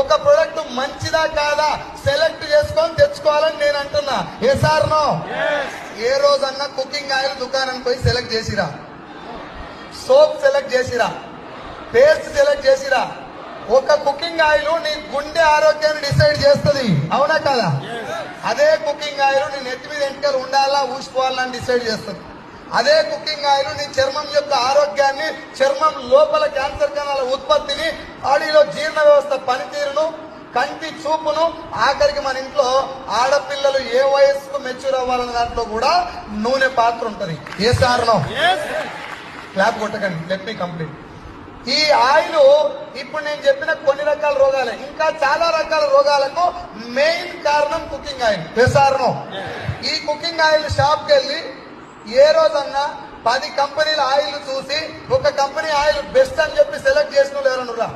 ఒక ప్రొడక్ట్ మంచిదా కాదా సెలెక్ట్ చేసుకొని తెచ్చుకోవాలని నేను అంటున్నా. ఏ సార్ నో? ఏ రోజన్నా కుకింగ్ ఆయిల్ దుకాణానికి పోయి సెలెక్ట్ చేసిరా? సోప్ సెలెక్ట్ చేసిరా? పేస్ట్ సెలెక్ట్ చేసిరా? ఒక కుకింగ్ ఆయిల్ నీ గుండె ఆరోగ్యాన్ని డిసైడ్ చేస్తుంది, అవునా కదా? అదే కుకింగ్ ఆయిల్ నీ నెత్తి మీద ఎంటకలు ఉండాలా ఊసిపోవాలని డిసైడ్ చేస్తుంది. అదే కుకింగ్ ఆయిల్ నీ చర్మం యొక్క ఆరోగ్యాన్ని, చర్మం లోపల క్యాన్సర్ కణాల ఉత్పత్తిని, బాడీలో జీర్ణ వ్యవస్థ పనితీరును, కంటి చూపును, ఆఖరికి మన ఇంట్లో ఆడపిల్లలు ఏ వయస్సుకు మెచ్యూర్ అవ్వాలన్న దాంట్లో కూడా నూనె పాత్ర ఉంటది. ఏ సార్నో? క్లాప్ కొట్టకండి, లెట్ మీ కంప్లీట్. ఈ ఆయిల్ ఇప్పుడు నేను చెప్పిన కొన్ని రకాల రోగాలే, ఇంకా చాలా రకాల రోగాలకు మెయిన్ కారణం కుకింగ్ ఆయిల్. వేసారను? ఈ కుకింగ్ ఆయిల్ షాప్కి వెళ్ళి ఏ రోజన్నా 10 కంపెనీల ఆయిల్ చూసి ఒక కంపెనీ ఆయిల్ బెస్ట్ అని చెప్పి సెలెక్ట్ చేసిన ఎవరన్నా?